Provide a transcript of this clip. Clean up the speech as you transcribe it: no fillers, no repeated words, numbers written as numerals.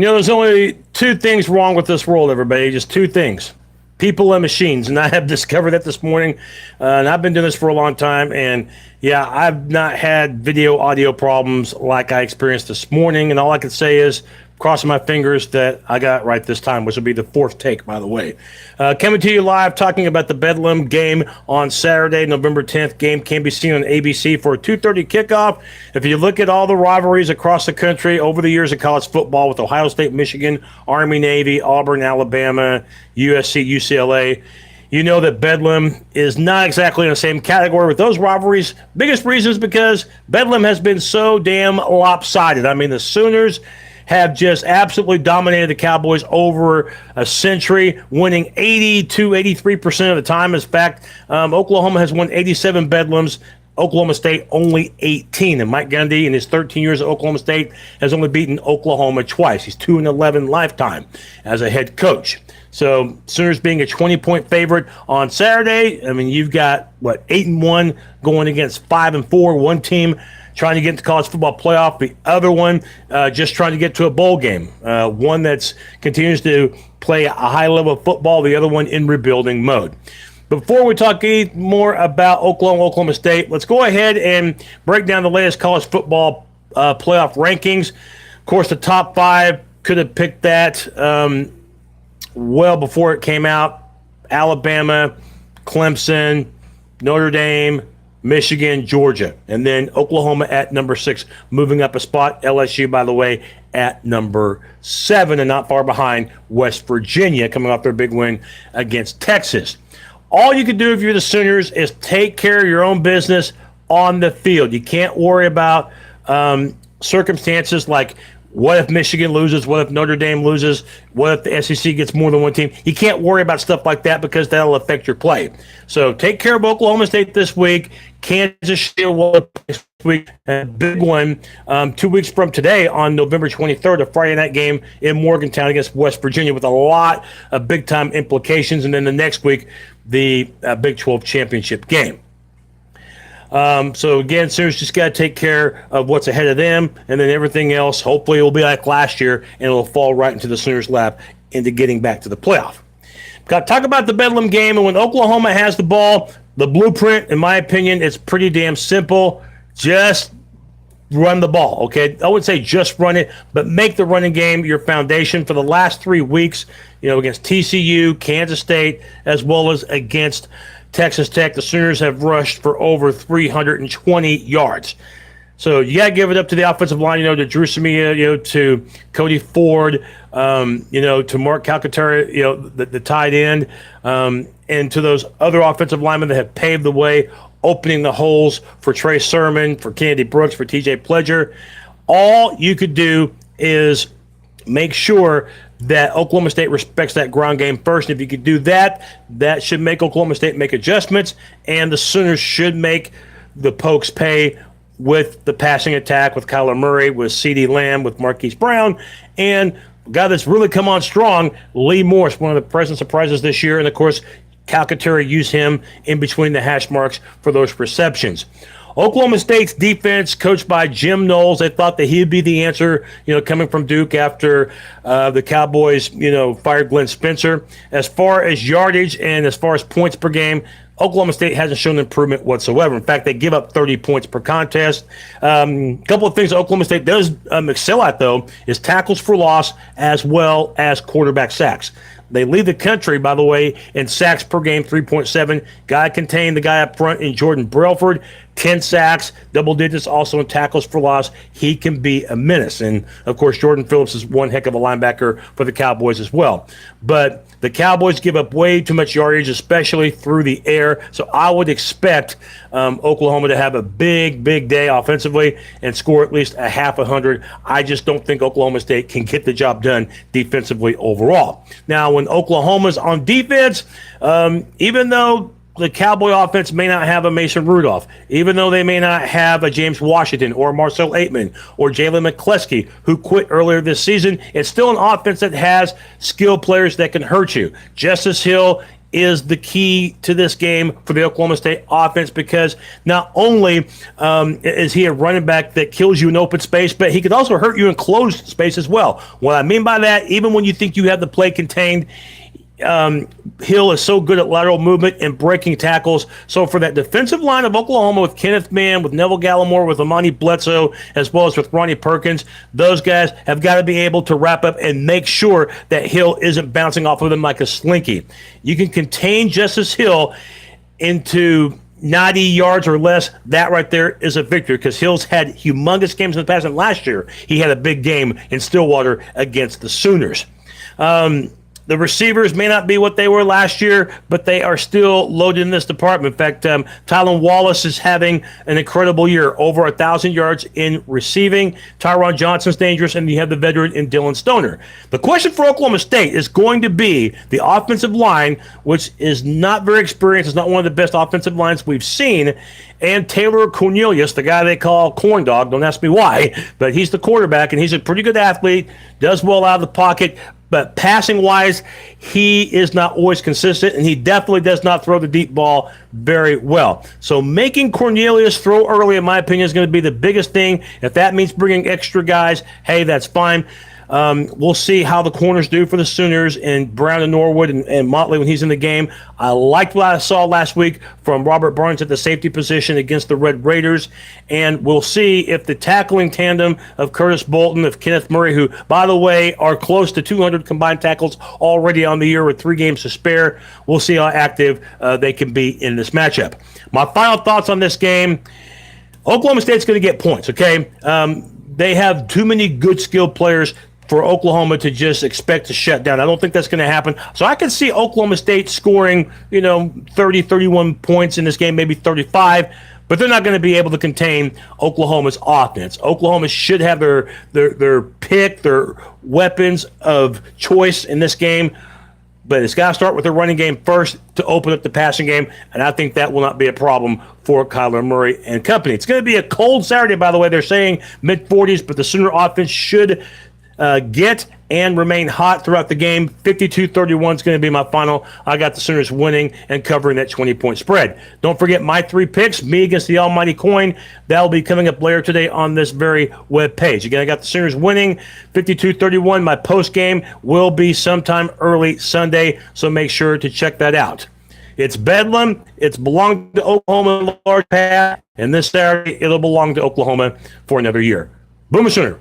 There's only two things wrong with this world, everybody. Just two things. People and machines. And I have discovered that this morning. And I've been doing this for a long time. And, yeah, I've not had video, audio problems like I experienced this morning. And all I can say is, crossing my fingers that I got it right this time, which will be the fourth take, by the way. Coming to you live, talking about the Bedlam game on Saturday, November 10th. Game can be seen on ABC for a 2:30 kickoff. If you look at all the rivalries across the country over the years of college football with Ohio State, Michigan, Army, Navy, Auburn, Alabama, USC, UCLA, you know that Bedlam is not exactly in the same category with those rivalries. Biggest reason is because Bedlam has been so damn lopsided. I mean, the Sooners have just absolutely dominated the Cowboys over a century, winning 83% of the time. In fact, Oklahoma has won 87 Bedlams. Oklahoma State only 18. And Mike Gundy, in his 13 years at Oklahoma State, has only beaten Oklahoma twice. He's 2-11 lifetime as a head coach. So Sooners being a 20-point favorite on Saturday. I mean, you've got, 8-1 going against 5-4. One team trying to get into college football playoff. The other one just trying to get to a bowl game. One that's continues to play a high level of football. The other one in rebuilding mode. Before we talk any more about Oklahoma State, let's go ahead and break down the latest college football playoff rankings. Of course, the top five could have picked that well before it came out. Alabama, Clemson, Notre Dame, Michigan, Georgia, and then Oklahoma at number 6, moving up a spot. LSU, by the way, at number 7, and not far behind West Virginia, coming off their big win against Texas. All you can do if you're the Sooners is take care of your own business on the field. You can't worry about circumstances like, what if Michigan loses? What if Notre Dame loses? What if the SEC gets more than one team? You can't worry about stuff like that because that'll affect your play. So take care of Oklahoma State this week. Kansas State next week, a big one 2 weeks from today on November 23rd, a Friday night game in Morgantown against West Virginia with a lot of big-time implications. And then the next week, the Big 12 championship game. So again, Sooners just got to take care of what's ahead of them, and then everything else, hopefully it will be like last year, and it'll fall right into the Sooners' lap into getting back to the playoff. Got to talk about the Bedlam game, and when Oklahoma has the ball, the blueprint, in my opinion, is pretty damn simple. Just run the ball, okay? I would say just run it, but make the running game your foundation for the last 3 weeks, against T.C.U., Kansas State, as well as against Texas Tech. The Sooners have rushed for over 320 yards. So you got to give it up to the offensive line, to Drew Samia, to Cody Ford, to Mark Calcaterra, the tight end, and to those other offensive linemen that have paved the way, opening the holes for Trey Sermon, for Kennedy Brooks, for TJ Pledger. All you could do is make sure that Oklahoma State respects that ground game first. If you could do that, that should make Oklahoma State make adjustments, and the Sooners should make the Pokes pay with the passing attack with Kyler Murray, with CeeDee Lamb, with Marquise Brown, and a guy that's really come on strong, Lee Morris, one of the present surprises this year, and of course, Calcaterra used him in between the hash marks for those receptions. Oklahoma State's defense, coached by Jim Knowles, they thought that he'd be the answer, coming from Duke after the Cowboys, fired Glenn Spencer. As far as yardage and as far as points per game, Oklahoma State hasn't shown improvement whatsoever. In fact, they give up 30 points per contest. A couple of things that Oklahoma State does excel at, though, is tackles for loss as well as quarterback sacks. They lead the country, by the way, in sacks per game, 3.7. Guy contained the guy up front in Jordan Brailford, 10 sacks, double digits also in tackles for loss. He can be a menace. And, of course, Jordan Phillips is one heck of a linebacker for the Cowboys as well. But the Cowboys give up way too much yardage, especially through the air. So I would expect Oklahoma to have a big, big day offensively and score at least a half 100. I just don't think Oklahoma State can get the job done defensively overall. Now, when Oklahoma's on defense, even though the Cowboy offense may not have a Mason Rudolph, even though they may not have a James Washington or Marcel Aitman or Jalen McCleskey, who quit earlier this season, it's still an offense that has skilled players that can hurt you. Justice Hill is the key to this game for the Oklahoma State offense, because not only is he a running back that kills you in open space, but he could also hurt you in closed space as well. What I mean by that, even when you think you have the play contained, Hill is so good at lateral movement and breaking tackles. So for that defensive line of Oklahoma, with Kenneth Mann, with Neville Gallimore, with Amani Bledsoe, as well as with Ronnie Perkins, those guys have got to be able to wrap up and make sure that Hill isn't bouncing off of them like a slinky. You can contain Justice Hill into 90 yards or less. That right there is a victory, because Hill's had humongous games in the past, and last year he had a big game in Stillwater against the Sooners. The receivers may not be what they were last year, but they are still loaded in this department. In fact, Tylan Wallace is having an incredible year, over 1,000 yards in receiving. Tyron Johnson's dangerous, and you have the veteran in Dylan Stoner. The question for Oklahoma State is going to be the offensive line, which is not very experienced. It's not one of the best offensive lines we've seen. And Taylor Cornelius, the guy they call Corn Dog, don't ask me why, but he's the quarterback, and he's a pretty good athlete, does well out of the pocket. But passing-wise, he is not always consistent, and he definitely does not throw the deep ball very well. So making Cornelius throw early, in my opinion, is going to be the biggest thing. If that means bringing extra guys, hey, that's fine. We'll see how the corners do for the Sooners, and Brown and Norwood and Motley when he's in the game. I liked what I saw last week from Robert Barnes at the safety position against the Red Raiders, and we'll see if the tackling tandem of Curtis Bolton, of Kenneth Murray, who, by the way, are close to 200 combined tackles already on the year with 3 games to spare. We'll see how active they can be in this matchup. My final thoughts on this game: Oklahoma State's going to get points, okay? They have too many good skilled players for Oklahoma to just expect to shut down. I don't think that's going to happen. So I can see Oklahoma State scoring, 30, 31 points in this game, maybe 35, but they're not going to be able to contain Oklahoma's offense. Oklahoma should have their pick, their weapons of choice in this game, but it's got to start with the running game first to open up the passing game, and I think that will not be a problem for Kyler Murray and company. It's going to be a cold Saturday, by the way. They're saying mid-40s, but the Sooner offense should get and remain hot throughout the game. 52-31 is going to be my final. I got the Sooners winning and covering that 20-point spread. Don't forget my 3 picks, me against the almighty coin. That'll be coming up later today on this very web page. Again, I got the Sooners winning 52-31. My post game will be sometime early Sunday, so make sure to check that out. It's Bedlam. It's belonged to Oklahoma in large part, and this Saturday it'll belong to Oklahoma for another year. Boomer Sooner.